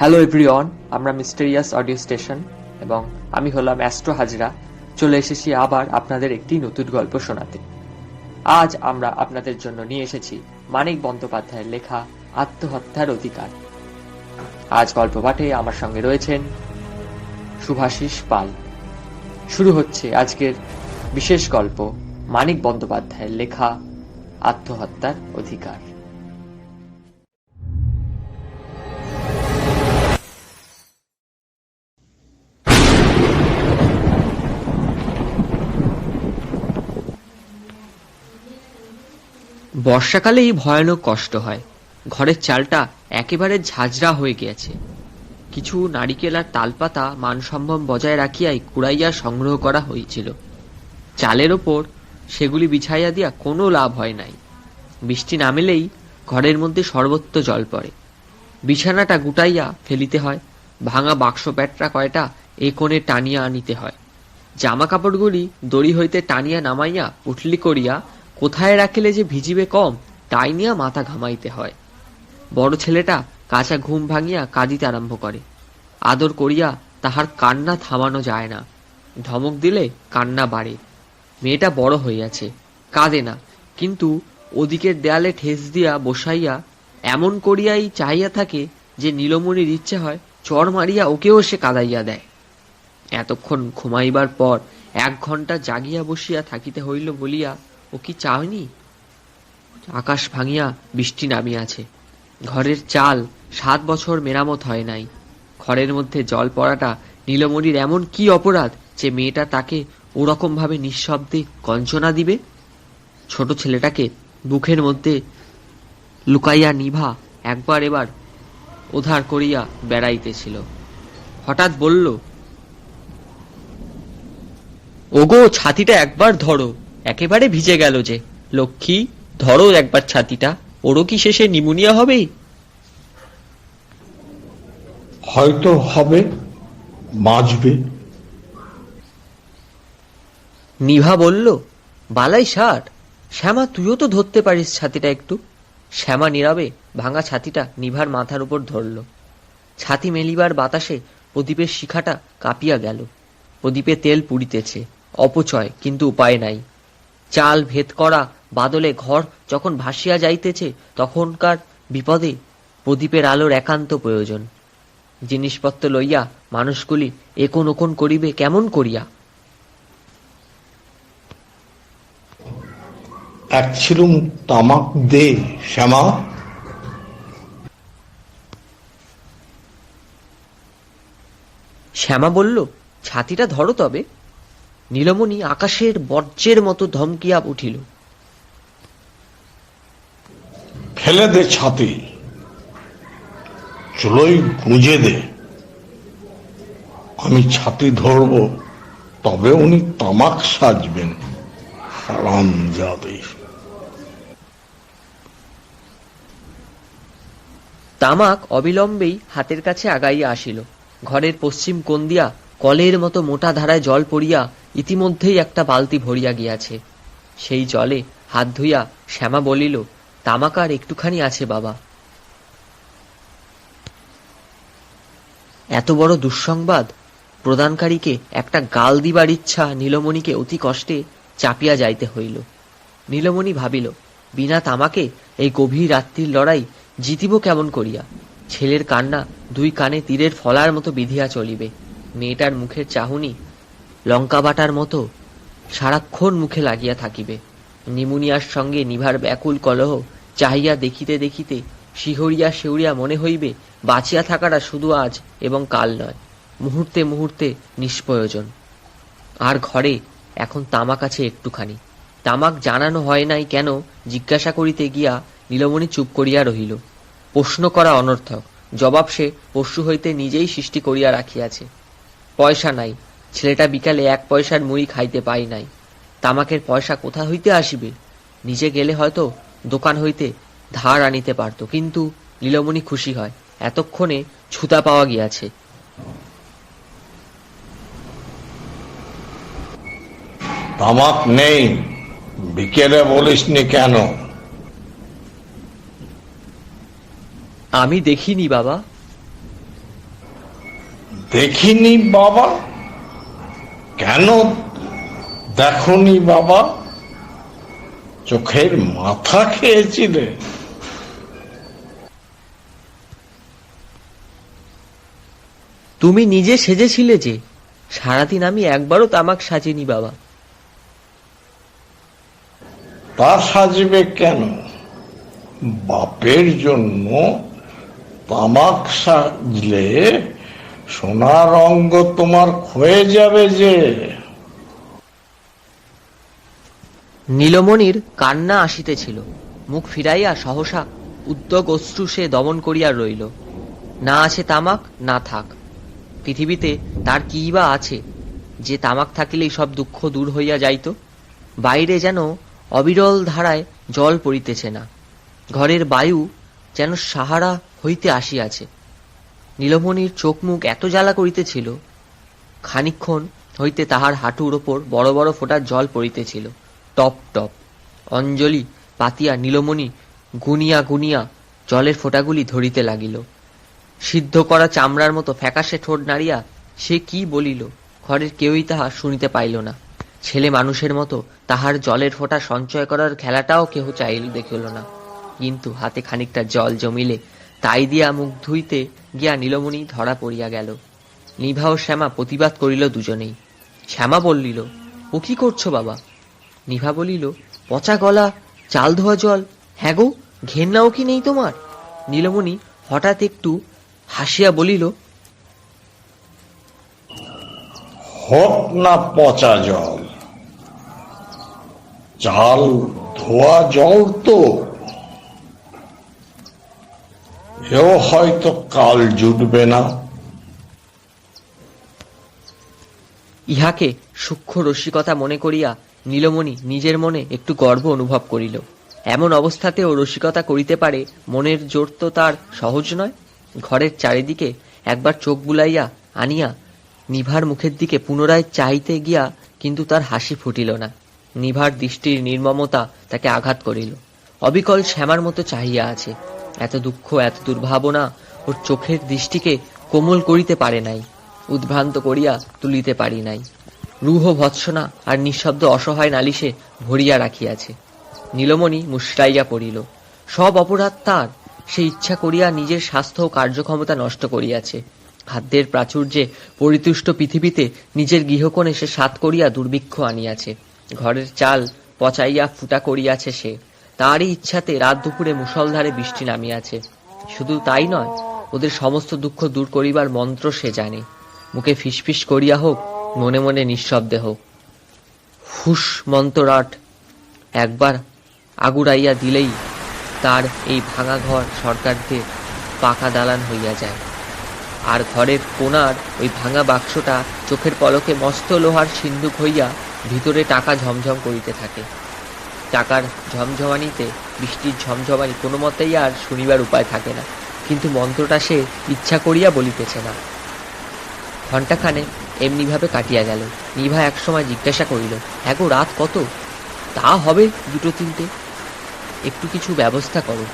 Hello everyone, আমরা mysterious audio station এবং আমি হলাম অ্যাস্ট্রো হাজরা। চলে এসেছি আবার আপনাদের একটি নতুন গল্প শোনাতে। আজ আমরা আপনাদের জন্য নিয়ে এসেছি মানিক বন্দ্যোপাধ্যায়ের লেখা আত্মহত্যার অধিকার। আজ গল্প পাঠে আমার সঙ্গে রয়েছেন শুভাশিস পাল। শুরু হচ্ছে আজকের বিশেষ গল্প, মানিক বন্দ্যোপাধ্যায়ের লেখা আত্মহত্যার অধিকার। বর্ষাকালেই ভয়ানক কষ্ট হয়। ঘরের চালটা একেবারে ঝাঁঝরা হয়ে গিয়েছে। কিছু নারিকেল আর তালপাতা মানসম্ভব বজায় রাখিয়াই কুড়াইয়া সংগ্রহ করা হয়েছিল। চালের ওপর সেগুলি বিছাইয়া দিয়া কোনো লাভ হয় নাই। বৃষ্টি নামিলেই ঘরের মধ্যে সর্বত্র জল পড়ে। বিছানাটা গুটাইয়া ফেলিতে হয়, ভাঙা বাক্স প্যাটরা কয়টা এ কোণে টানিয়া আনিতে হয়। জামা কাপড়গুলি দড়ি হইতে টানিয়া নামাইয়া পুটলি করিয়া কোথায় রাখিলে যে ভিজিবে কম তাই নিয়া মাথা ঘামাইতে হয়। বড় ছেলেটা কাঁচা ঘুম ভাঙিয়া কাঁদিতে আরম্ভ করে। আদর করিয়া তাহার কান্না থামানো যায় না। ধমক দিলে কান্না বাড়ে। মেয়েটা বড় হইয়াছে, কাঁদে না, কিন্তু ওদিকের দেয়ালে ঠেস দিয়া বসাইয়া এমন করিয়াই চাহিয়া থাকে যে নীলমণির ইচ্ছে হয় চড় মারিয়া ওকেও সে কাঁদাইয়া দেয়। এতক্ষণ ঘুমাইবার পর 1 ঘণ্টা জাগিয়া বসিয়া থাকিতে হইল বলিয়া ও কি চায়নি? আকাশ ভাঙিয়া বৃষ্টি নামিয়াছে। ঘরের চাল 7 বছর মেরামত হয় নাই। ঘরের মধ্যে জল পড়াটা নীলমণির এমন কি অপরাধ যে মেয়েটা তাকে ওরকম ভাবে নিঃশব্দে গঞ্জনা দিবে? ছোট ছেলেটাকে বুকের মধ্যে লুকাইয়া নিভা একবার এবার উদ্ধার করিয়া বেড়াইতেছিল। হঠাৎ বলল, ওগো, ছাতিটা একবার ধরো, একেবারে ভিজে গেল যে। লক্ষ্মী, ধরো একবার ছাতিটা, ওরও কি শেষে নিমোনিয়া হবে? হয়তো হবে, বাঁচবে। নিভা বলল, বালাই ষাট, শ্যামা তুইও তো ধরতে পারিস ছাতিটা একটু। শ্যামা নীরবে ভাঙা ছাতিটা নিভার মাথার উপর ধরল। ছাতি মেলিবার বাতাসে প্রদীপের শিখাটা কাঁপিয়া গেল। প্রদীপে তেল পুড়িতেছে, অপচয়, কিন্তু উপায় নাই। চাল ভেদ করা বাদলে ঘর যখন ভাসিয়া যাইতেছে তখনকার বিপদে প্রদীপের আলোর একান্ত প্রয়োজন। জিনিসপত্র লইয়া মানুষগুলি একন ওকন করিবে কেমন করিয়া? এক ছিলুম তামাক দে শ্যামা। শ্যামা বলল, ছাতিটা ধরো তবে। নীলমণি আকাশের বর্জ্যের মতো ধমকিয়া উঠিল। ফেলে দে ছাতি, চুলোই গুঁজে দে। আমি ছাতি ধরব, তবে উনি তামাক সাজবেন। হারামজাদে। তামাক অবিলম্বেই হাতের কাছে আগাইয়া আসিল। ঘরের পশ্চিম কোণ দিয়া কলের মতো মোটা ধারায় জল পড়িয়া ইতিমধ্যেই একটা বালতি ভরিয়া গিয়াছে। সেই জলে হাত ধুইয়া শ্যামা বলিল, তামাক আর একটুখানি আছে বাবা। এত বড় দুঃসংবাদ প্রদানকারীকে একটা গাল দিবার ইচ্ছা নীলমণিকে অতি কষ্টে চাপিয়া যাইতে হইল। নীলমণি ভাবিল, বিনা তামাকে এই গভীর রাত্রির লড়াই জিতিব কেমন করিয়া? ছেলের কান্না 2 কানে তীরের ফলার মতো বিধিয়া চলিবে। মেয়েটার মুখের চাহুনি লঙ্কা বাটার মতো সারাক্ষণ মুখে লাগিয়া থাকিবে। নিমোনিয়ার সঙ্গে নিভার ব্যাকুল কলহ চাহিয়া দেখিতে দেখিতে শিহরিয়া শিহরিয়া মনে হইবে বাঁচিয়া থাকাটা শুধু আজ এবং কাল নয়, মুহূর্তে মুহূর্তে নিষ্প্রয়োজন। আর ঘরে এখন তামাক আছে একটুখানি। তামাক জানানো হয় নাই কেন জিজ্ঞাসা করিতে গিয়া নীলমণি চুপ করিয়া রহিল। প্রশ্ন করা অনর্থক, জবাব সে পশু হইতে নিজেই সৃষ্টি করিয়া রাখিয়াছে। পয়সা নাই, ছেলেটা বিকালে 1 পয়সার মুড়ি খাইতে পাই নাই। তামাকের পয়সা কোথা হইতে আসিবে? নিজে গেলে হয়তো দোকান হইতে ধার আনিতে পারত, কিন্তু নীলমণি খুশি হয়, এতক্ষণে ছুতা পাওয়া গিয়াছে। তামাক নেই, বিকেলে বলিসনি কেন? আমি দেখিনি বাবা। দেখিনি বাবা। কেন দেখনি বাবা? চোখের মাথা খেয়েছিলে? তুমি নিজে সেজেছিলে যে। সারাদিন আমি একবারও তামাক সাজিনি বাবা। তা সাজবে কেন? বাপের জন্য তামাক সাজলে সোনার অঙ্গ তোমার ক্ষয়ে যাবে যে। নীলমণির কান্না আসিতেছিল। মুখ ফিরাইয়া সহসা উদ্যোগ অশ্রু সে দমন করিয়া রইল। না আছে তামাক, না থাক। পৃথিবীতে তার কি বা আছে যে তামাক থাকিলেই সব দুঃখ দূর হইয়া যাইত? বাইরে যেন অবিরল ধারায় জল পড়িতেছে না, ঘরের বায়ু যেন সাহারা হইতে আসিয়াছে। নীলমণির চোখ মুখ এত জ্বালা করিতেছিল, খানিকক্ষণ হইতে তাহার হাঁটুর ওপর বড় বড় ফোঁটার জল পড়িতেছিল, টপ টপ। অঞ্জলি পাতিয়া নীলমণি গুনিয়া গুনিয়া জলের ফোঁটাগুলি ধরিতে লাগিল। সিদ্ধ করা চামড়ার মতো ফ্যাকাশে ঠোঁট নাড়িয়া সে কি বলিল, ঘরের কেউই তাহা শুনিতে পাইল না। ছেলে মানুষের মতো তাহার জলের ফোঁটা সঞ্চয় করার খেলাটাও কেহ চাইল দেখিল না। কিন্তু হাতে খানিকটা জল জমিলে তাই দিয়া মুখ ধুইতে গিয়া নীলমণি ধরা পড়িয়া গেল। নিভা ও শ্যামা প্রতিবাদ করিল দুজনেই। শ্যামা বলিল, ও কি করছো বাবা? নিভা বলিল, পচা গলা, চাল ধোয়া জল, হ্যাঁ গো, ঘেন্নাও কি নেই তোমার? নীলমণি হঠাৎ একটু হাসিয়া বলিল, হোক না পচা জল, চাল ধোয়া জল তো এও হয়তো কাল জুটবে না। ইহাকে সূক্ষ্ম রসিকতা মনে করিয়া নীলমণি নিজের মনে একটু গর্ব অনুভব করিল। এমন অবস্থাতেও রসিকতা করিতে পারে, মনের জোর তো তার সহজ নয়। ঘরের চারিদিকে একবার চোখ বুলাইয়া আনিয়া নিভার মুখের দিকে পুনরায় চাইতে গিয়া কিন্তু তার হাসি ফুটিল না। নিভার দৃষ্টির নির্মমতা তাকে আঘাত করিল। অবিকল শ্যামার মতো চাহিয়া আছে। এত দুঃখ, এত দুর্ভাবনা ওর চোখের দৃষ্টিকে কোমল করিতে পারে নাই, উদ্ভ্রান্ত করিয়া তুলিতে পারি নাই। রূহ ভৎসনা আর নিঃশব্দ অসহায় নালিশে ভরিয়া রাখিয়াছে। নীলমণি মুশড়াইয়া পড়িল। সব অপরাধ তার। সে ইচ্ছা করিয়া নিজের স্বাস্থ্য ও কার্যক্ষমতা নষ্ট করিয়াছে। খাদ্যের প্রাচুর্যে পরিতুষ্ট পৃথিবীতে নিজের গৃহকোণে সে সাত করিয়া দুর্ভিক্ষ আনিয়াছে। ঘরের চাল পচাইয়া ফুটা করিয়াছে সে। তারই ইচ্ছাতে রাত দুপুরে মুষলধারে বৃষ্টি নামিয়াছে। শুধু তাই নয়, ওদের সমস্ত দুঃখ দূর করিবার মন্ত্র সে জানে। মুখে ফিসফিস করিয়া হোক, মনে মনে নিঃশব্দে হোক, হুস মন্ত্ররাট একবার আগুড়াইয়া দিলেই তার এই ভাঙা ঘর সরকারদের পাকা দালান হইয়া যায়। আর ঘরের কোণার ওই ভাঙা বাক্সটা চোখের পলকে মস্ত লোহার সিন্ধুক হইয়া ভিতরে টাকা ঝমঝম করিতে থাকে। টাকার ঝমঝমানিতে বৃষ্টির ঝমঝমানি কোনো মতেই আর শুনিবার উপায় থাকে না। কিন্তু মন্ত্রটা সে ইচ্ছা করিয়া বলিতেছে না। ঘণ্টাখানে এমনিভাবে কাটিয়া গেল। নিভা একসময় জিজ্ঞাসা করিল, হ্যাঁ গো, রাত কত? তা হবে 2-3। একটু কিছু ব্যবস্থা করো।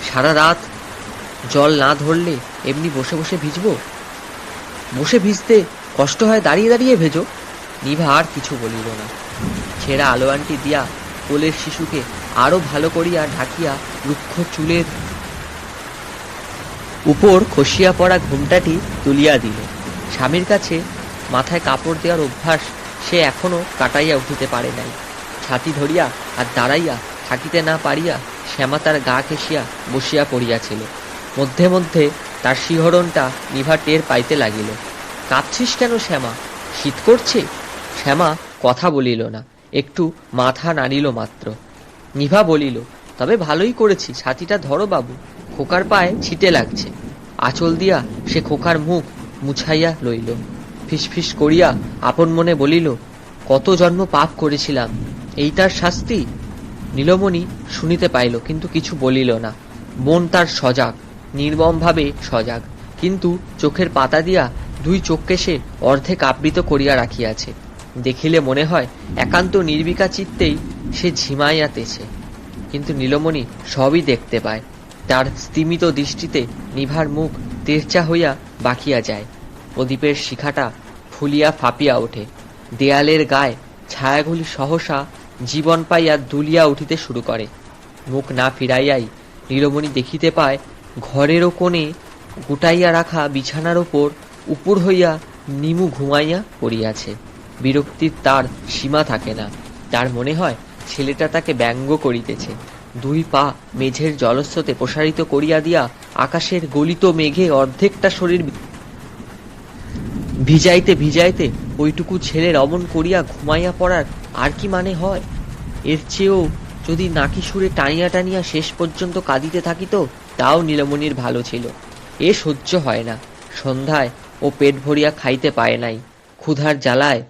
সারা রাত জল না ধরলে এমনি বসে বসে ভিজব? বসে ভিজতে কষ্ট হয়, দাঁড়িয়ে দাঁড়িয়ে ভেজো। নিভা আর কিছু বলিল না। ছেঁড়া আলোয়ানটি দিয়া কোলের শিশুকে আরো ভালো করিয়া ঢাকিয়া রুক্ষ চুলের উপর খসিয়া পড়া ঘুমটাটি তুলিয়া দিল। স্বামীর কাছে মাথায় কাপড় দেওয়ার অভ্যাস সে এখনো কাটাইয়া উঠিতে পারে নাই। ছাতি ধরিয়া আর দাঁড়াইয়া থাকিতে না পারিয়া শ্যামা তার গা ঘেঁষিয়া বসিয়া পড়িয়াছিল। মধ্যে মধ্যে তার শিহরণটা নিভা টের পাইতে লাগিল। কাঁদছিস কেন শ্যামা? শীত করছে? শ্যামা কথা বলিল না, একটু মাথা নাড়িল মাত্র। নিভা বলিল, তবে ভালোই করেছি, ছাতিটা ধরো বাবু, খোকার পায়ে ছিটে লাগছে। আঁচল দিয়া সে খোকার মুখ মুছাইয়া লইল। ফিসফিস করিয়া আপন মনে বলিল, কত জন্ম পাপ করেছিলাম, এই তার শাস্তি? নীলমণি শুনিতে পাইল, কিন্তু কিছু বলিল না। মন তার সজাগ, নির্মমভাবে সজাগ, কিন্তু চোখের পাতা দিয়া 2 চোখকে সে অর্ধেক আবৃত করিয়া রাখিয়াছে। দেখিলে মনে হয় একান্ত নির্বিকা চিত্তেই সে ঝিমাইয়াতেছে। কিন্তু নীলমণি সবই দেখতে পায়। তার স্তিমিত দৃষ্টিতে নিভার মুখ তেরচা হইয়া বাকিয়া যায়। প্রদীপের শিখাটা ফুলিয়া ফাঁপিয়া ওঠে। দেয়ালের গায়ে ছায়াগুলি সহসা জীবন পাইয়া দুলিয়া উঠিতে শুরু করে। মুখ না ফিরাইয়াই নীলমণি দেখিতে পায় ঘরেরও কোণে গুটাইয়া রাখা বিছানার ওপর উপর হইয়া নিমু ঘুমাইয়া পড়িয়াছে। বিরক্তির তার সীমা থাকে না। তার মনে হয় ছেলেটা তাকে ব্যঙ্গ করিতেছে। দুই পা মেঝের জলস্রোতে প্রসারিত করিয়া দিয়া আকাশের গলিত মেঘে অর্ধেকটা শরীর ভিজাইতে ভিজাইতে ওইটুকু ছেলের অমন করিয়া ঘুমাইয়া পড়ার আর কি মানে হয়? এর চেয়েও যদি নাকি সুরে টানিয়া টানিয়া শেষ পর্যন্ত কাঁদিতে থাকিত, তাও নীলমণির ভালো ছিল। এ সহ্য হয় না। সন্ধ্যায় ও পেট ভরিয়া খাইতে পায় নাই। ক্ষুধার জ্বালায়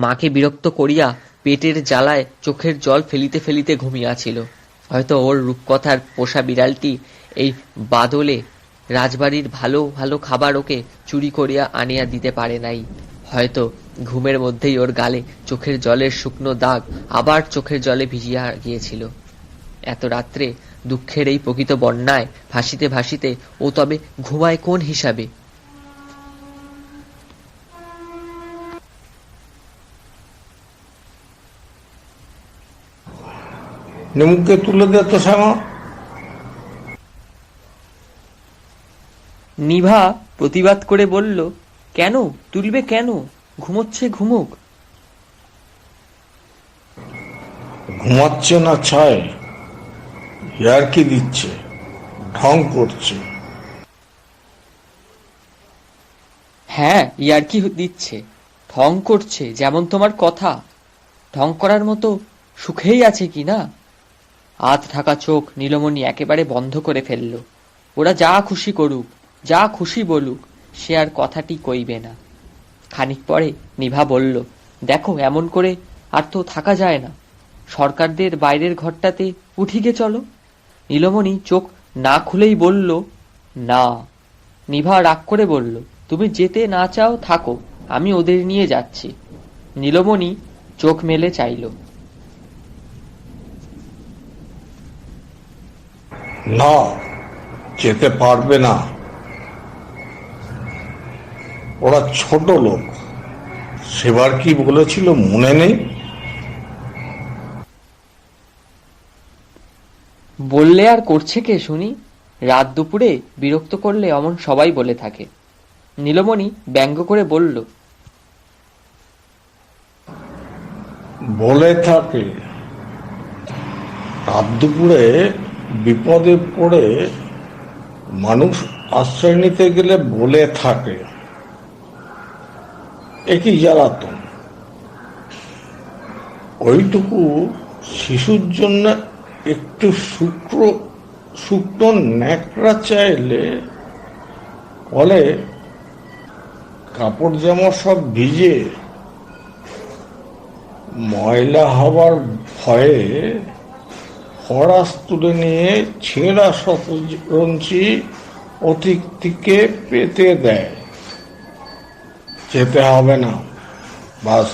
মাকে বিরক্ত করিয়া পেটের জ্বালায় চোখের জল ফেলিতে ফেলিতে ঘুমিয়াছিল। হয়তো ওর রূপকথার পোষা বিড়ালটি এই বাদলে রাজবাড়ির ভালো ভালো খাবার ওকে চুরি করিয়া আনিয়া দিতে পারে নাই। হয়তো ঘুমের মধ্যেই ওর গালে চোখের জলের শুকনো দাগ আবার চোখের জলে ভিজিয়া গিয়েছিল। এত রাত্রে দুঃখের এই প্রকৃত বন্যায় ভাসিতে ভাসিতে ও তবে ঘুমায় কোন হিসাবে? নিমুকে তুলে দে তো শ্যামা। নিভা প্রতিবাদ করে বলল, কেন তুলবে কেন? ঘুমোচ্ছে ঘুমুক। ঘুমাচ্ছে না ছায়, ইয়ার্কি দিচ্ছে, ঢং করছে। হ্যাঁ, ইয়ার্কি দিচ্ছে, ঢং করছে, যেমন তোমার কথা। ঢং করার মতো সুখেই আছে কি না? আধ ঢাকা চোখ নীলমণি একেবারে বন্ধ করে ফেলল। ওরা যা খুশি করুক, যা খুশি বলুক, সে আর কথাটি কইবে না। খানিক পরে নিভা বলল, দেখো, এমন করে আর তো থাকা যায় না। সরকারদের বাইরের ঘরটাতে উঠিগে চলো। নীলমণি চোখ না খুলেই বলল, না। নিভা রাগ করে বলল, তুমি যেতে না চাও থাকো, আমি ওদের নিয়ে যাচ্ছি। নীলমণি চোখ মেলে চাইল। না, যেতে পারবে না। ওরা ছোট লোক, সেবার কি বলেছিল মনে নেই? বললে আর করছে কে শুনি? রাত দুপুরে বিরক্ত করলে অমন সবাই বলে থাকে। নীলমণি ব্যঙ্গ করে বলল, বলে থাকে। রাত দুপুরে বিপদে পড়ে মানুষ আশ্রয় নিতে গেলে বলে থাকে। একই জ্বালাতন। ওইটুকু শিশুর জন্য একটু শুকনো ন্যাকড়া চাইলে বলে কাপড় জামা সব ভিজে ময়লা হবার ভয়ে ফরাস তুলে নিয়ে ছেঁড়া শতরঞ্চি অতিথিকে পেতে দেয়। যেতে হবে না, বাস।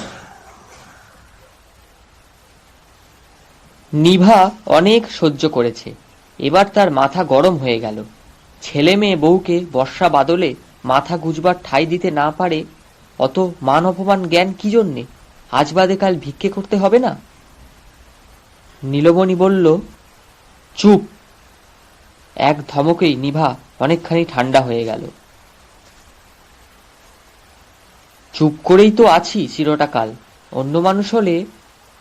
নিভা অনেক সহ্য করেছে, এবার তার মাথা গরম হয়ে গেল। ছেলে মেয়ে বউকে বর্ষা বাদলে মাথা গুজবার ঠাঁই দিতে না পারে, অত মান অপমান জ্ঞান কি জন্যে? আজ বাদে কাল ভিক্ষে করতে হবে না? নীলমণি বলল, চুপ। এক ধমকেই নিভা অনেকখানি ঠান্ডা হয়ে গেল। চুপ করেই তো আছি চিরটা কাল। অন্য মানুষ হলে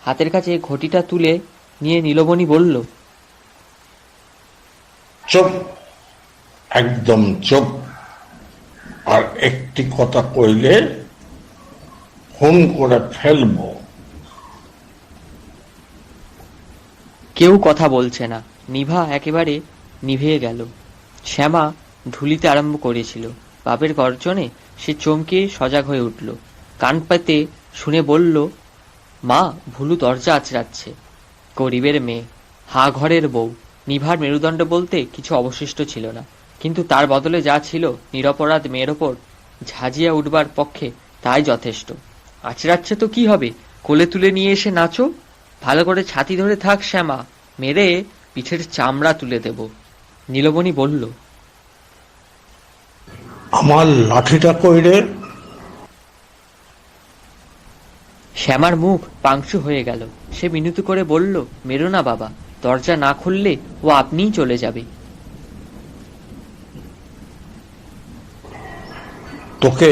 হাতের কাছে ঘটিটা তুলে নিয়ে নীলমণি বলল, চুপ, একদম চুপ। আর একটি কথা কইলে ফোন করে ফেলব। কেউ কথা বলছে না। নিভা একেবারে নিভে গেল। শ্যামা ঢুলিতে আরম্ভ করেছিল। বাপের গর্জনে সে চমকে সজাগ হয়ে উঠল। কান পাতে শুনে বলল, মা, ভুলু দরজা আঁচড়াচ্ছে। গরিবের মেয়ে, হা ঘরের বউ। নিভার মেরুদণ্ড বলতে কিছু অবশিষ্ট ছিল না, কিন্তু তার বদলে যা ছিল নিরপরাধ মেয়ের ওপর ঝাঁঝিয়া উঠবার পক্ষে তাই যথেষ্ট। আঁচড়াচ্ছে তো কি হবে, কোলে তুলে নিয়ে এসে নাচো। ভালো করে ছাতি ধরে থাক শ্যামা, মেরে পিঠের চামড়া তুলে দেব। নীলমণি বলল, আমার লাঠিটা কইরে? শ্যামার মুখ পাংশু হয়ে গেল। সে মিনতি করে বলল, মেরো না বাবা, দরজা না খুললে ও আপনিই চলে যাবে। তোকে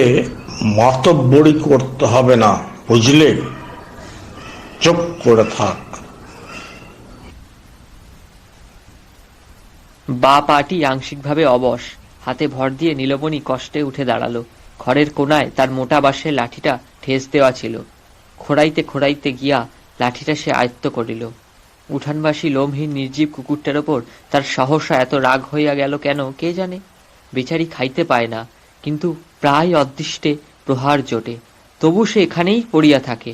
মাতব্বরি করতে হবে না, বুঝলে? চুপ করে থাক। বা পাটি আংশিকভাবে অবশ। হাতে ভর দিয়ে নীলমণি কষ্টে উঠে দাঁড়ালো। ঘরের কোনায় তার মোটা বাঁশের লাঠিটা ঠেস দেওয়া ছিল। খোঁড়াইতে খোঁড়াইতে গিয়া লাঠিটা সে আয়ত্ত করিল। উঠানবাসী লোমহীন নির্জীব কুকুরটার ওপর তার সহসা এত রাগ হইয়া গেল কেন কে জানে। বেচারি খাইতে পায় না, কিন্তু প্রায় অদৃষ্টে প্রহার জোটে, তবু সে এখানেই পড়িয়া থাকে।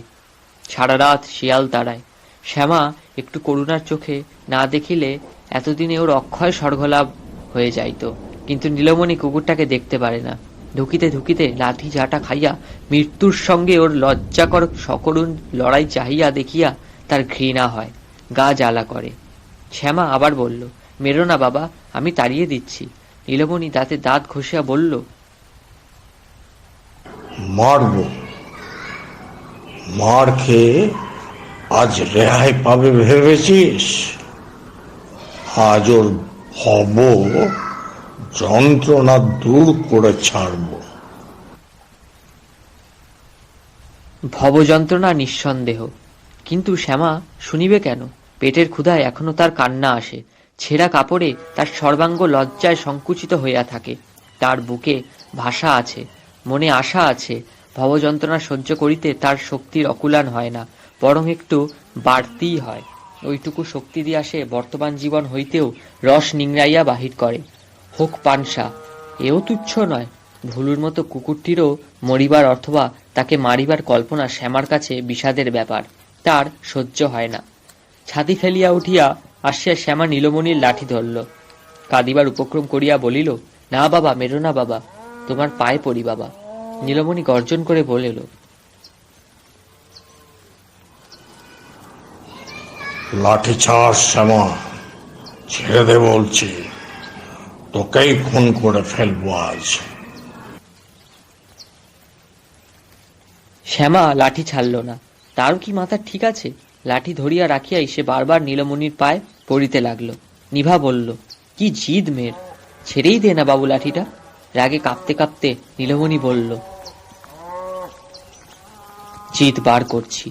সারা রাত শিয়াল তাড়ায়। শ্যামা একটু করুণার চোখে না দেখিলে এতদিনে ওর অক্ষয় স্বর্গলাভ হয়ে যাইত, কিন্তু নীলমণি কুকুরটাকে দেখতে পারে না। ঢুকিতে ঢুকিতে লাঠি ঝাঁটা খাইয়া মৃত্যুর সঙ্গে ওর লজ্জাকর সকরুণ লড়াই চাহিয়া দেখিয়া তার ঘৃণা হয়, গা জ্বালা করে। শ্যামা আবার বলল, মেরো না বাবা, আমি তাড়িয়ে দিচ্ছি। নীলমণি দাঁতে দাঁত ঘষিয়া বলল, মারব। মার খেয়ে আজ রেহাই পাবে ভেবেছিস? আজ ওর ভব যন্ত্রণা দূর করে ছাড়ব। ভবযন্ত্রণা নিঃসন্দেহ, কিন্তু শ্যামা শুনিবে কেন? পেটের ক্ষুধায় এখনো তার কান্না আসে। ছেঁড়া কাপড়ে তার সর্বাঙ্গ লজ্জায় সংকুচিত হইয়া থাকে। তার বুকে ভাষা আছে, মনে আশা আছে। ভবযন্ত্রণা সহ্য করিতে তার শক্তির অকুলান হয় না, বরং একটু বাড়তিই হয়। ওইটুকু শক্তি দিয়া সে বর্তমান জীবন হইতেও রস নিংড়াইয়া বাহির করে। হোক পানসা, এও তুচ্ছ নয়। ভুলুর মতো কুকুরটিরও মরিবার অথবা তাকে মারিবার কল্পনা শ্যামার কাছে বিষাদের ব্যাপার, তার সহ্য হয় না। ছাতি ফেলিয়া উঠিয়া আসিয়া শ্যামা নীলমণির লাঠি ধরল। কাঁদিবার উপক্রম করিয়া বলিল, না বাবা, মেরো না বাবা, তোমার পায়ে পড়ি বাবা। নীলমণি গর্জন করে বলিল, লাঠি ছাড় শ্যামা, ছেড়ে দে বলছি, তোকেই খুন করে ফেলবো আজ। শ্যামা লাঠি ছাড়ল না। তারও কি মাথা ঠিক আছে? লাঠি ধরিয়া রাখিয়াই সে বারবার নীলমণির পায়ে পড়িতে লাগল। নিভা বলল, কি জিদ মেয়ের, ছেড়েই দে না বাবু লাঠিটা। রাগে কাঁপতে কাঁপতে নীলমণি বলল, জিদ বার করছি।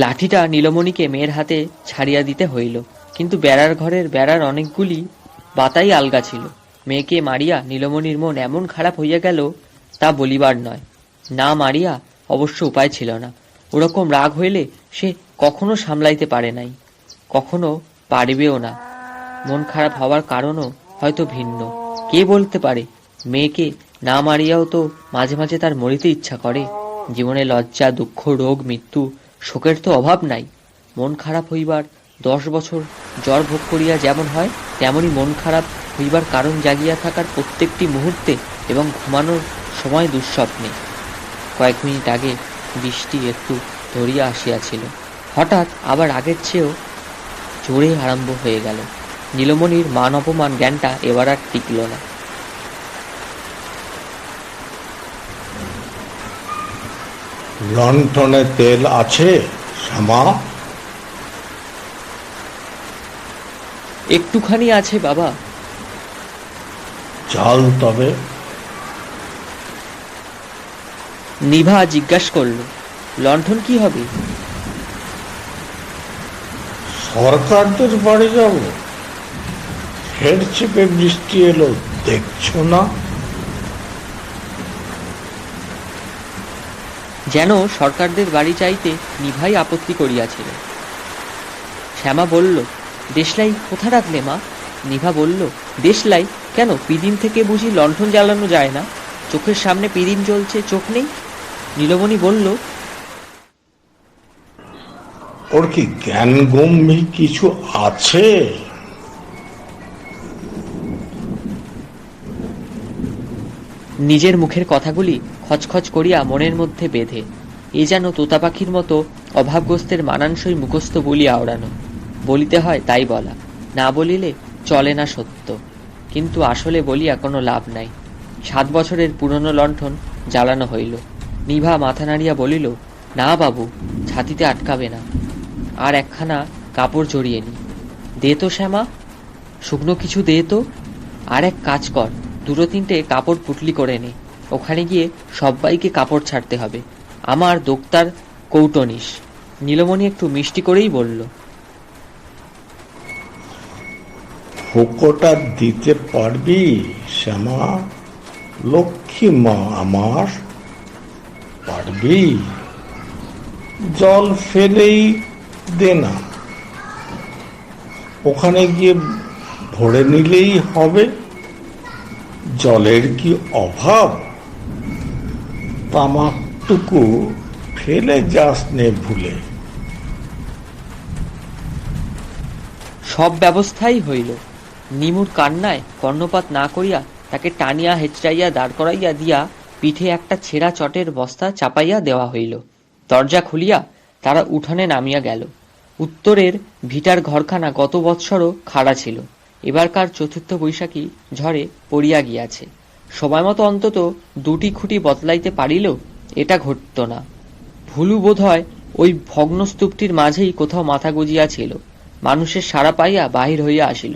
লাঠিটা নীলমণিকে মেয়ের হাতে ছাড়িয়া দিতে হইল, কিন্তু বেড়ার ঘরের বেড়ার অনেকগুলি বাতাই আলগা ছিল। মেয়েকে মারিয়া নীলমণির মন এমন খারাপ হইয়া গেল তা বলিবার নয়। না মারিয়া অবশ্য উপায় ছিল না। ওরকম রাগ হইলে সে কখনো সামলাইতে পারে নাই, কখনো পারিবেও না। মন খারাপ হওয়ার কারণও হয়তো ভিন্ন, কে বলতে পারে। মেয়েকে না মারিয়াও তো মাঝে মাঝে তার মরিতে ইচ্ছা করে। জীবনে লজ্জা, দুঃখ, রোগ, মৃত্যু, শোকের তো অভাব নাই। মন খারাপ হইবার 10 বছর জ্বর ভোগ করিয়া যেমন হয়, তেমনি মন খারাপ হইবার কারণ জাগিয়া থাকার প্রত্যেকটি মুহূর্তে এবং ঘুমানোর সময় দুঃস্বপ্নে। কয়েক মিনিট আগে বৃষ্টি একটু ধরিয়া আসিয়াছিল, হঠাৎ আবার আগের চেয়েও জোরে আরম্ভ হয়ে গেল। নীলমণির মান অপমান জ্ঞানটা এবার আর টিকল না। লণ্ঠনে তেল আছে শ্যামা? একটুখানি আছে বাবা। চাল তবে। নিভা জিজ্ঞাসা করল, লণ্ঠন কি হবে? সরকারদের বাড়ি যাব, ফের চেপে বৃষ্টি এলো, দেখছো না? যেন সরকারদের বাড়ি চাইতে নিভাই আপত্তি করিয়াছিল। শ্যামা বলল, দেশলাই কোথা রাখলে মা? নিভা বলল, দেশলাই কেন, পিদিম থেকে বুঝি লণ্ঠন জ্বালানো যায় না? চোখের সামনে পিদিম জ্বলছে, চোখ নেই? নীলমণি বলল, ওর কি জ্ঞান গম্ভী কিছু আছে? নিজের মুখের কথাগুলি খচখচ করিয়া মনের মধ্যে বেঁধে, এ যেন তোতা পাখির মতো অভাবগ্রস্তের মানানসই মুখস্থ বলিয়া ওড়ানো। বলিতে হয় তাই বলা, না বলিলে চলে না সত্য। কিন্তু আসলে বলিয়া কোনো লাভ নাই। 7 বছরের পুরনো লণ্ঠন জ্বালানো হইল। নিভা মাথা নাড়িয়া বলিল, না বাবু, ছাতিতে আটকাবে না, আর একখানা কাপড় জড়িয়ে নি। দে তো শ্যামা, শুকনো কিছু দে তো। আর এক কাজ কর, 2-3টে কাপড় পুটলি করে নে, ওখানে গিয়ে সব্বাইকে কাপড় ছাড়তে হবে। আমার দোক্তার কৌটো নিস। নীলমণি একটু মিষ্টি করেই বলল, হুকোটা দিতে পারবি শ্যামা? লক্ষ্মী মা আমার, পারবি? জল ফেলেই দে না, ওখানে গিয়ে ভরে নিলেই হবে। জলের কি অভাব? তামাকটুকু ফেলে যাস নে ভুলে। সব ব্যবস্থাই হইল। নিমুর কান্নায় কর্ণপাত না করিয়া তাকে টানিয়া হেঁচড়াইয়া দাঁড় করাইয়া দিয়া পিঠে একটা ছেঁড়া চটের বস্তা চাপাইয়া দেওয়া হইল। দরজা খুলিয়া তারা উঠানে নামিয়া গেল। উত্তরের ভিটার ঘরখানা গত বৎসরও খাড়া ছিল, এবারকার চতুর্থ বৈশাখী ঝড়ে পড়িয়া গিয়াছে। সময়মতো অন্তত 2টি খুঁটি বদলাইতে পারিলেও এটা ঘটত না। ভুলু বোধ হয় ওই ভগ্ন স্তূপটির মাঝেই কোথাও মাথা গুজিয়াছিল। মানুষের সাড়া পাইয়া বাহির হইয়া আসিল।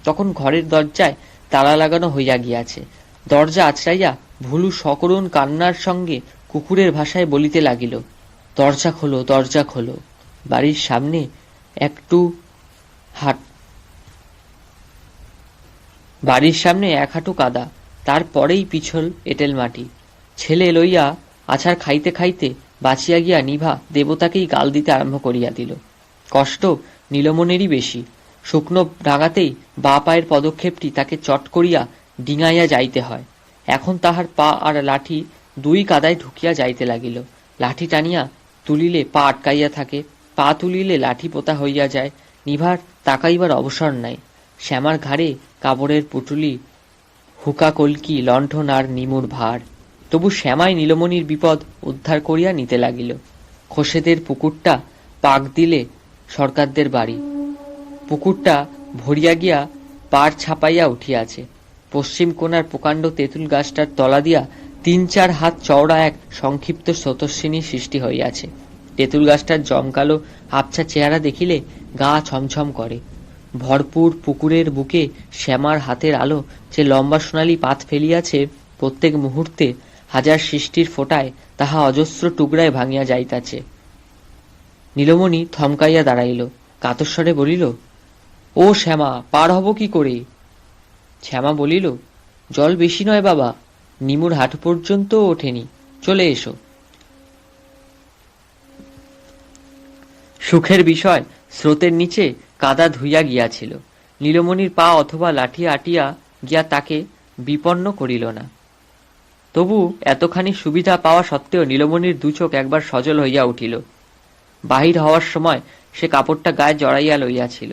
তখন ঘরের দরজায় তালা লাগানো হইয়া গিয়াছে। দরজা আছড়াইয়া ভুলু সকরুণ কান্নার সঙ্গে কুকুরের ভাষায় বলিতে লাগিল, দরজা খোলো, দরজা খোলো। বাড়ির সামনে একটু বাড়ির সামনে 1 হাঁটু কাদা, তারপরেই পিছল এঁটেল মাটি। ছেলে লইয়া আছাড় খাইতে খাইতে বাঁচিয়া গিয়া নিভা দেবতাকেই গাল দিতে আরম্ভ করিয়া দিল। কষ্ট নীলমণিরই বেশি। শুকনো ডাঙাতেই বা পায়ের পদক্ষেপটি তাকে চট করিয়া ডিঙাইয়া যাইতে হয়। এখন তাহার পা আর লাঠি 2 কাদায় ঢুকিয়া যাইতে লাগিল। লাঠি টানিয়া তুলিলে পা আটকাইয়া থাকে, পা তুলিলে লাঠি পোতা হইয়া যায়। নিভার তাকাইবার অবসর নাই। শ্যামার ঘাড়ে কাপড়ের পুটুলি, হুকা কলকি, লণ্ঠন আর নিমুর ভার। তবু শ্যামাই নীলমণির বিপদ উদ্ধার করিয়া নিতে লাগিল। খোসেদের পুকুরটা পাক দিলে সরকারদের বাড়ি। পুকুরটা ভরিয়া গিয়া পাড় ছাপাইয়া উঠিয়াছে। পশ্চিম কোণার প্রকাণ্ড তেঁতুল গাছটার তলা দিয়া 3-4 হাত চওড়া এক সংক্ষিপ্ত স্রোতস্বিনীর সৃষ্টি হইয়াছে। তেঁতুল গাছটার জমকালো আবছা চেহারা দেখিলে গা ছমছম করে। ভরপুর পুকুরের বুকে শ্যামার হাতের আলো যে লম্বা সোনালি পাত ফেলিয়াছে, প্রত্যেক মুহূর্তে হাজার সৃষ্টির ফোঁটায় তাহা অজস্র টুকরায় ভাঙিয়া যাইতাছে। নীলমণি থমকাইয়া দাঁড়াইল, কাতস্বরে বলিল, ও শ্যামা, পার হব কি করে? শ্যামা বলিল, জল বেশি নয় বাবা, নিমুর হাঁটু পর্যন্ত ওঠেনি, চলে এসো। সুখের বিষয়, স্রোতের নিচে কাদা ধুইয়া গিয়াছিল। নীলমণির পা অথবা লাঠি আটিয়া গিয়া তাকে বিপন্ন করিল না। তবু এতখানি সুবিধা পাওয়া সত্ত্বেও নীলমণির 2 চোখ একবার সজল হইয়া উঠিল। বাহির হওয়ার সময় সে কাপড়টা গায়ে জড়াইয়া লইয়াছিল,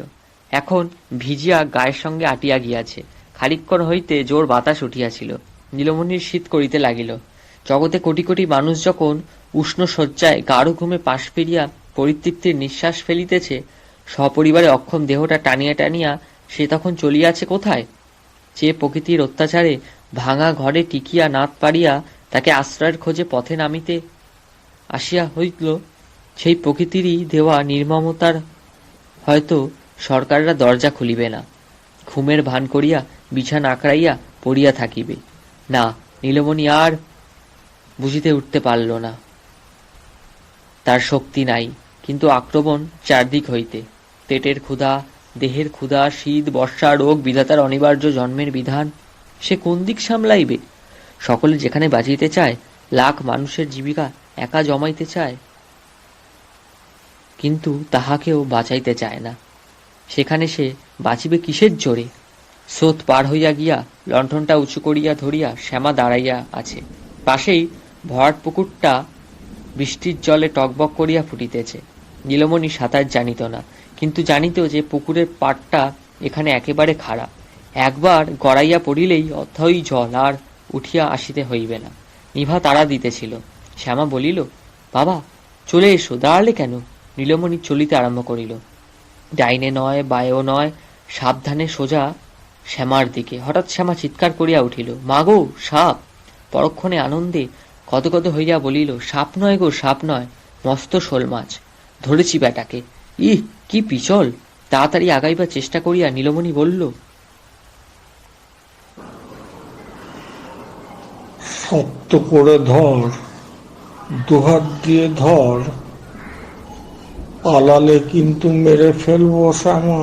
এখন ভিজিয়া গায়ের সঙ্গে আটিয়া গিয়াছে। খানিকক্ষণ হইতে জোর বাতাস উঠিয়াছিল। নীলমণির শীত করিতে লাগিল। জগতে কোটি কোটি মানুষ যখন উষ্ণ শয্যায় গাঢ় ঘুমে পাশ ফিরিয়া পরিতৃপ্তির নিঃশ্বাস ফেলিতেছে, সপরিবারে অক্ষম দেহটা টানিয়া টানিয়া সে তখন চলিয়াছে কোথায়? যে প্রকৃতির অত্যাচারে ভাঙা ঘরে টিকিয়া নাত পারিয়া তাকে আশ্রয়ের খোঁজে পথে নামিতে আসিয়া হইল, সেই প্রকৃতিরই দেওয়া নির্মমতার হয়তো সরকাররা দরজা খুলিবে না, ঘুমের ভান করিয়া বিছানা আঁকড়াইয়া পড়িয়া থাকিবে। না, নীলমণি আর বুঝিতে উঠতে পারল না। তার শক্তি নাই, কিন্তু আক্রমণ চারদিক হইতে। পেটের ক্ষুধা, দেহের ক্ষুধা, শীত, বর্ষা, রোগ, বিধাতার অনিবার্য জন্মের বিধান, সে কোন দিক সামলাইবে? সকলে যেখানে বাঁচিতে চায়, লাখ মানুষের জীবিকা একা জমাইতে চায়, কিন্তু তাহাকেও বাঁচাইতে চায় না, সেখানে সে বাঁচিবে কিসের জোরে? স্রোত পার হইয়া গিয়া লণ্ঠনটা উঁচু করিয়া ধরিয়া শ্যামা দাঁড়াইয়া আছে। পাশেই ভরাট পুকুরটা বৃষ্টির জলে টকবক করিয়া ফুটিতেছে। নীলমণি সাঁতার জানিত না, কিন্তু জানিত যে পুকুরের পাড়টা এখানে একেবারে খাড়া। একবার গড়াইয়া পড়িলেই অথই জল, আর উঠিয়া আসিতে হইবে না। নিভা তাড়া দিতেছিল। শ্যামা বলিল, বাবা, চলে এসো, দাঁড়ালে কেন? নীলমণি চলিতে আরম্ভ করিল। ডাইনে নয়, বায়েও নয়, সাবধানে সোজা শ্যামার দিকে। হঠাৎ শ্যামা চিৎকার করিয়া উঠিল, মাগো সাপ! পরক্ষণে আনন্দে গদগদ হইয়া বলিল, সাপ নয় গো, সাপ নয়, মস্ত শোল মাছ ধরেছি বেটাকে। ইহ, কি পিছল! তাড়াতাড়ি আগাইবার চেষ্টা করিয়া নীলমণি বলল, শক্ত করে ধর, দুহাত দিয়ে ধর, পালালে কিন্তু মেরে ফেলবো শ্যামা।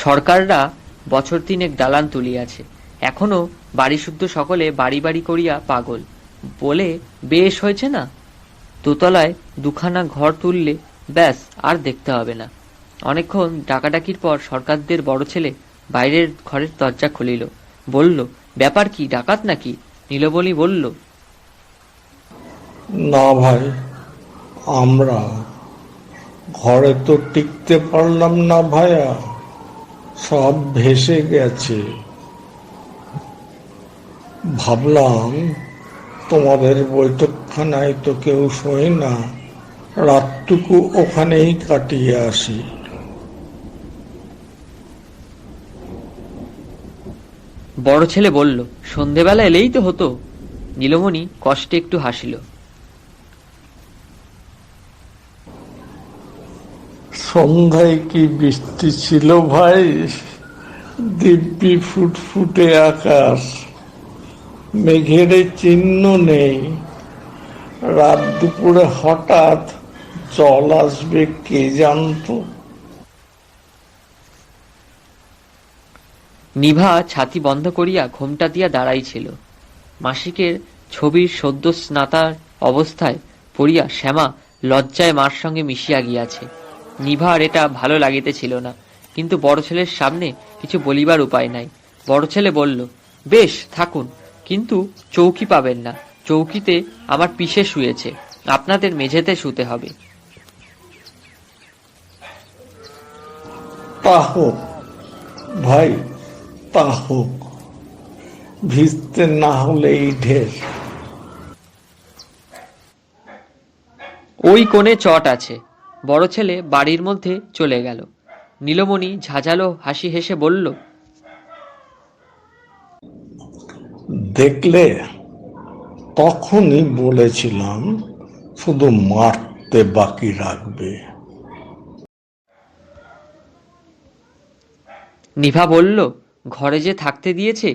সরকাররা বছর তিনেক দালান তুলিয়াছে, এখনো বাড়ি শুদ্ধ সকলে বাড়ি বাড়ি করিয়া পাগল বলে বেশ হয়েছে না? দোতলায় দুখানা ঘর তুললে ব্যাস, আর দেখতে হবে না। অনেকক্ষণ ডাকাডাকির পর সরকারদের বড় ছেলে বাইরের ঘরের দরজা খুলিল, বলল, ব্যাপার কি, ডাকাত নাকি? নীলমণি বলল, না ভাই, আমরা ঘরে তো টিকতে পারলাম না ভাইয়া, সব ভেসে গেছে। ভাবলাম তোমাদের বৈঠকখানায় তো কেউ শোয় না, রাতটুকু ওখানেই কাটিয়ে আসি। বড় ছেলে বলল, সন্ধেবেলা এলেই তো হতো। নীলমণি কষ্টে একটু হাসিল। সন্ধ্যায় কি বৃষ্টি ছিল ভাই! দিব্যি ফুটফুটে আকাশ, মেঘের চিহ্ন নেই। রাত দুপুরে হঠাৎ জল আসবে কে জানতো। নিভা ছাতি বন্ধ করিয়া ঘোমটা দিয়া দাঁড়াইছিল। মাসিকের ছবির সদ্য স্নাতার অবস্থায় পড়িয়া শ্যামা লজ্জায় মার সঙ্গে মিশিয়া গিয়াছে। নিভার এটা ভালো লাগিতেছিল না, কিন্তু বড় ছেলের সামনে কিছু বলিবার উপায় নাই। বড় ছেলে বলল, বেশ থাকুন, কিন্তু চৌকি পাবেন না। চৌকিতে আমার পিসে শুয়েছে, আপনাদের মেঝেতে শুতে হবে। তা হোক ভাই, তা হোক, ভিজতে না হলেই ঢের। ওই কোণে চট আছে। বড় ছেলে বাড়ির মধ্যে চলে গেল। নীলমণি ঝাঁঝালো হাসি হেসে বলল, দেখলে, তখনই বলেছিলাম শুধু মারতে বাকি রাখবে। নিভা বলল, ঘরে যে থাকতে দিয়েছে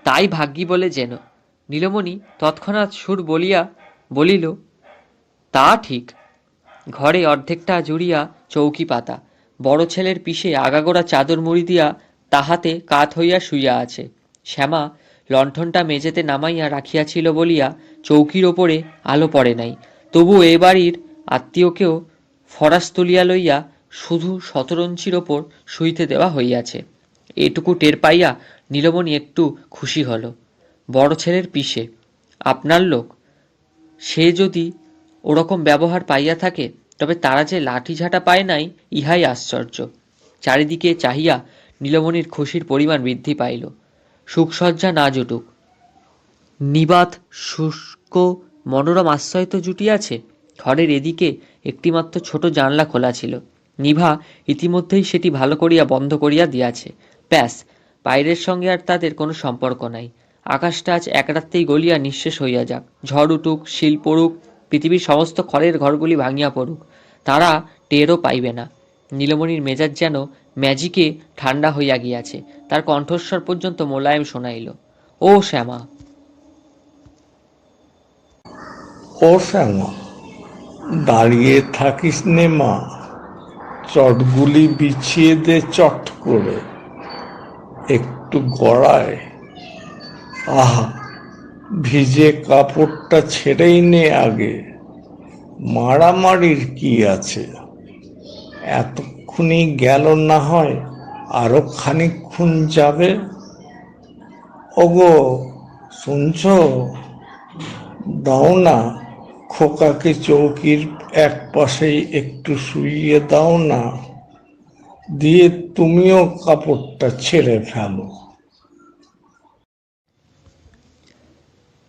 তাই ভাগ্যি বলে যেন। নীলমণি তৎক্ষণাৎ সুর বলিয়া বলিল, তা ঠিক। ঘরে অর্ধেকটা জুড়িয়া চৌকি পাতা, বড় ছেলের পিঠে আগাগোড়া চাদর মুড়ি দিয়া তাহাতে কাত হইয়া শুইয়া আছে। শ্যামা লণ্ঠনটা মেঝেতে নামাইয়া রাখিয়াছিল বলিয়া চৌকির ওপরে আলো পড়ে নাই। তবু এ বাড়ির আত্মীয়কেও ফরাস তুলিয়া লইয়া শুধু শতরঞ্চির ওপর শুইতে দেওয়া হইয়াছে। এটুকু টের পাইয়া নীলমণি একটু খুশি হল। বড় ছেলের পিসে আপনার লোক, সে যদি ওরকম ব্যবহার পাইয়া থাকে, তবে তারা যে লাঠিঝাঁটা পায় নাই, ইহাই আশ্চর্য। চারিদিকে চাহিয়া নীলমণির খুশির পরিমাণ বৃদ্ধি পাইল। সুখসজ্জা না জুটুক, নিবাত শুষ্ক মনোরম আশ্রয় তো জুটিয়াছে। ঘরের এদিকে একটিমাত্র ছোট জানলা খোলা ছিল। নিভা ইতিমধ্যেই সেটি ভালো করিয়া বন্ধ করিয়া দিয়াছে। ব্যাস, বাইরের সঙ্গে আর তাদের কোনো সম্পর্ক নাই। আকাশটা আজ এক রাত্রেই গলিয়া নিঃশেষ হইয়া যাক, ঝড় উঠুক, শিল পড়ুক, পৃথিবীর সমস্ত খড়ের ঘরগুলি ভাঙিয়া পড়ুক, তারা টেরও পাইবে না। নীলমণির মেজাজ যেন ম্যাজিকে ঠান্ডা হইয়া গিয়াছে। তার কণ্ঠস্বর পর্যন্ত মোলায়েম শোনাইল, ও শ্যামা! ও শ্যামা, দাঁড়িয়ে থাকিস নে মা, চটগুলি বিছিয়ে দে চট করে, একটু গড়ায়। আহা, ভিজে কাপড়টা ছেড়েই নে আগে, মারামারির কি আছে, এতক্ষুনি গেল না হয় আরো খানিকক্ষণ যাবে। ওগো, শুনছ? দাও না, খোকাকে চৌকির এক পাশেই একটু শুইয়ে দাও না, দিয়ে তুমিও কাপড়টা ছেড়ে ফেলো।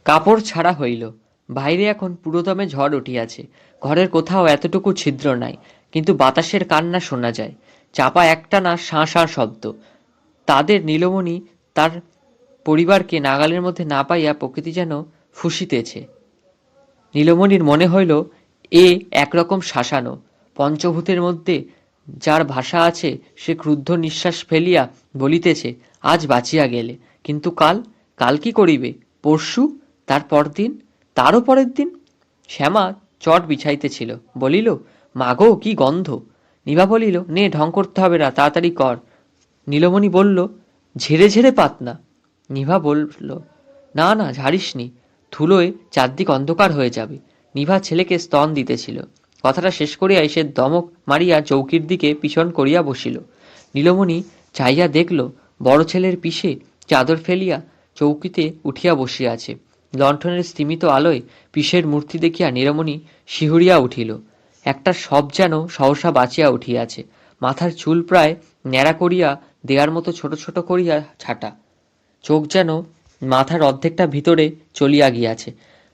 কাপড় ছাড়া হইল। বাইরে এখন পুরোদমে ঝড় উঠিয়াছে। ঘরের কোথাও এতটুকু ছিদ্র নাই। কিন্তু বাতাসের কান্না শোনা যায়, চাপা একটানা শাঁ শাঁ শব্দ। তাদের নীলমণি তার পরিবারকে নাগালের মধ্যে না পাইয়া প্রকৃতি যেন ফুঁসিতেছে। নীলমণির মনে হইল এ একরকম শাসানো। পঞ্চভূতের মধ্যে যার ভাষা আছে সে ক্রুদ্ধ নিঃশ্বাস ফেলিয়া বলিতেছে, আজ বাঁচিয়া গেলে, কিন্তু কাল, কাল কি করিবে? পরশু, তার পরদিন, তারও পরের দিন। শ্যামা চট বিছাইতেছিল, বলিল, মাগো কি গন্ধ। নিভা বলিল, নে ঢং করতে হবে না, তাড়াতাড়ি কর। নীলমণি বলল, ঝেড়ে ঝেড়ে পাত না। নিভা বলল, না না, ঝাড়িসনি, ধুলোয় চারদিক অন্ধকার হয়ে যাবে। নিভা ছেলেকে স্তন দিতেছিল। কথাটা শেষ করিয়াই সে দমক মারিয়া চৌকির দিকে পিছন করিয়া বসিল। নীলমণি চাইয়া দেখল, বড় ছেলের পিঠে চাদর ফেলিয়া চৌকিতে উঠিয়া বসিয়া আছে। লণ্ঠনের স্তিমিত আলোয় পিসের মূর্তি দেখিয়া নীলমণি শিহরিয়া উঠিল। একটা সব যেন সহসা বাঁচিয়া উঠিয়াছে। মাথার চুল প্রায় ন্যাড়া করিয়া দেয়ার মতো ছোট ছোট করিয়া ছাটা। চোখ যেন মাথার অর্ধেকটা ভিতরে চলিয়া গিয়াছে।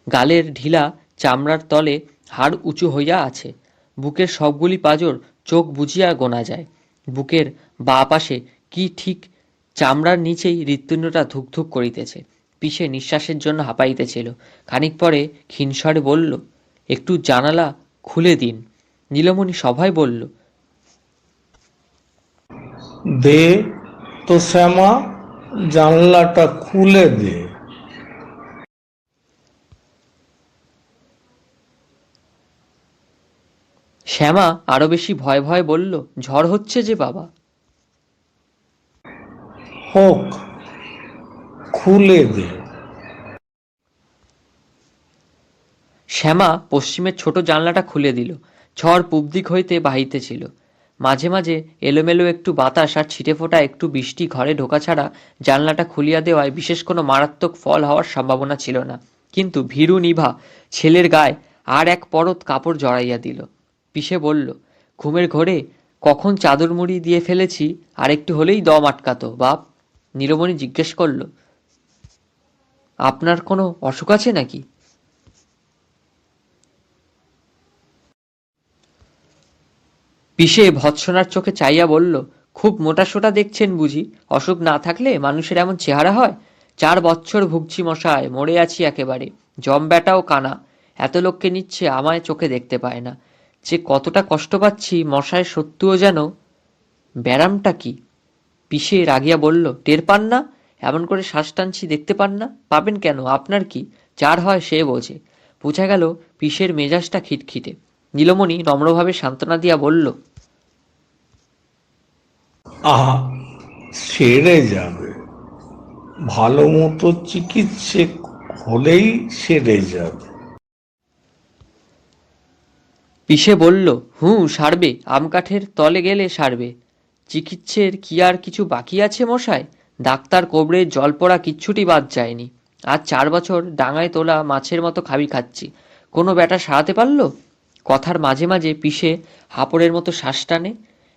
গালের ঢিলা চামড়ার তলে হাড় উঁচু হইয়া আছে। বুকের সবগুলি পাঁজর চোখ বুজিয়া গোনা যায়। বুকের বাঁ পাশে কি ঠিক চামড়ার নিচেই হৃৎপিণ্ডটা ধুকধুক করিতেছে। পিষে নিঃশ্বাসের জন্য হাঁপাইতেছিল। খানিক পরে ক্ষীণস্বরে বলল, একটু জানালা খুলে দিন। নীলমণি সভায় বলল, দে তো শ্যামা, জানলাটা খুলে দে। শ্যামা আরো বেশি ভয় ভয় বলল, ঝড় হচ্ছে যে বাবা। হোক, খুলে দে। শ্যামা পশ্চিমের ছোট জানলাটা খুলে দিল। ঝড় পূব দিক হইতে বাহিতেছিল। মাঝে মাঝে এলোমেলো একটু বাতাস আর ছিটে ফোটা একটু বৃষ্টি ঘরে ঢোকা ছাড়া জানলাটা খুলিয়া দেওয়ায় বিশেষ কোনো মারাত্মক ফল হওয়ার সম্ভাবনা ছিল না। কিন্তু ভীরু নিভা ছেলের গায়ে আর এক পরত কাপড় জড়াইয়া দিল। পিসে বলল, ঘুমের ঘোরে কখন চাদর মুড়ি দিয়ে ফেলেছি, আর একটু হলেই দম আটকাতো বাপ। নীলমণি জিজ্ঞেস করল, আপনার কোনো অসুখ আছে নাকি? পিসে ভৎসনার চোখে চাইয়া বলল, খুব মোটাসোটা দেখছেন বুঝি? অসুখ না থাকলে মানুষের এমন চেহারা হয়? 4 বৎসর ভুগছি মশায়, মরে আছি একেবারে। জম বেটাও কানা, এত লোককে নিচ্ছে, আমায় চোখে দেখতে পায় না। যে কতটা কষ্ট পাচ্ছি মশায় সত্যিও যেন। ব্যারামটা কি? পিসে রাগিয়া বলল, টের পান না? এমন করে শ্বাস টানছি, দেখতে পান না? পাবেন কেন? আপনার কি? যার হয় সে বোঝে। বোঝা গেল পিসের মেজাজটা খিটখিটে। নীলমণি নম্রভাবে সান্ত্বনা দিয়া বলল, আহা, সেরে যাবে, ভালো মতো চিকিৎসে হলেই সেরে যাবে। পিসে বলল, সারবে, আম কাঠের তলে গেলে সারবে। চিকিৎসের কি আর কিছু বাকি আছে মশায়? ডাক্তার কোবড়ে জল পড়া কিচ্ছুটি বাদ যায়নি। আজ 4 বছর ডাঙায় তোলা মাছের মতো খাবি খাচ্ছি, কোনো ব্যাটা সারাতে পারল? কথার মাঝে মাঝে পিসে হাঁপড়ের মতো শ্বাস টানে।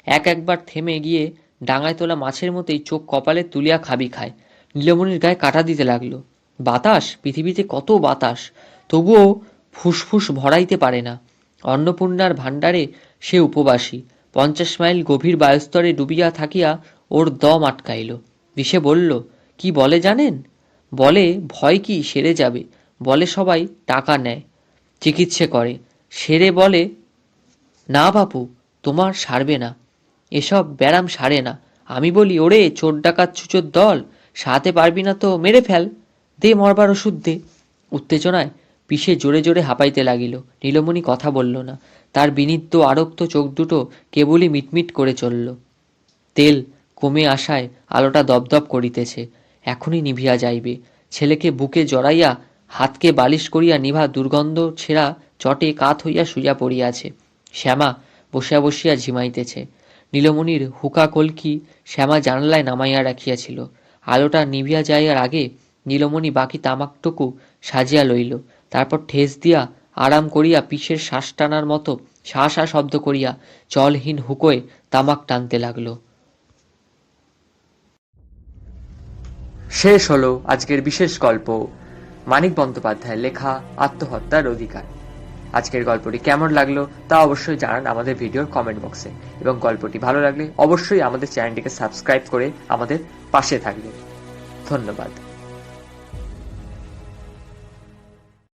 একবার থেমে গিয়ে ডাঙায় তোলা মাছের মতোই চোখ কপালে তুলিয়া খাবি খায়। নীলমণির গায়ে কাঁটা দিতে লাগলো। বাতাস, পৃথিবীতে কত বাতাস, তবুও ফুসফুস ভরাইতে পারে না। অন্নপূর্ণার ভাণ্ডারে সে উপবাসী। 50 মাইল গভীর বায়ুস্তরে ডুবিয়া থাকিয়া ওর দম আটকাইল। বিষে বলল, কি বলে জানেন? বলে ভয় কি সেরে যাবে। বলে সবাই টাকা নেয়, চিকিৎসে করে। সেরে বলে, না বাপু, তোমার সারবে না, এসব ব্যারাম সারে না। আমি বলি, ওরে চোর ডাকাত ছুচোর দল, সারাতে পারবি না তো মেরে ফেল, দে মরবার ওষুধ দে। উত্তেজনায় পিষে জোরে জোরে হাঁপাইতে লাগিল। নীলমণি কথা বলল না। তার বিনিদ্য আরক্ত চোখ দুটো কেবলই মিটমিট করে চলল। তেল কমে আসায় আলোটা দপদপ করিতেছে, এখনই নিভিয়া যাইবে। ছেলেকে বুকে জড়াইয়া হাতকে বালিশ করিয়া নিভা দুর্গন্ধ ছেঁড়া চটে কাত হইয়া শুইয়া পড়িয়াছে। শ্যামা বসিয়া বসিয়া ঝিমাইতেছে। নীলমণির হুকা কলকি শ্যামা জানালায় নামাইয়া রাখিয়াছিল। আলোটা নিভিয়া যাইয়ার আগে নীলমণি বাকি তামাকটুকু সাজিয়া লইল। তারপর ঠেস দিয়া আরাম করিয়া পিসের শ্বাস টানার মতো শা শা শব্দ করিয়া জলহীন হুকোয় তামাক টানতে লাগলো। শেষ হলো আজকের বিশেষ গল্প, মানিক বন্দ্যোপাধ্যায়ের লেখা আত্মহত্যার অধিকার। আজকের গল্পটি কেমন লাগলো তা অবশ্যই জানান আমাদের ভিডিওর কমেন্ট বক্সে, এবং গল্পটি ভালো লাগলে অবশ্যই আমাদের চ্যানেলটিকে সাবস্ক্রাইব করে আমাদের পাশে থাকবেন। ধন্যবাদ।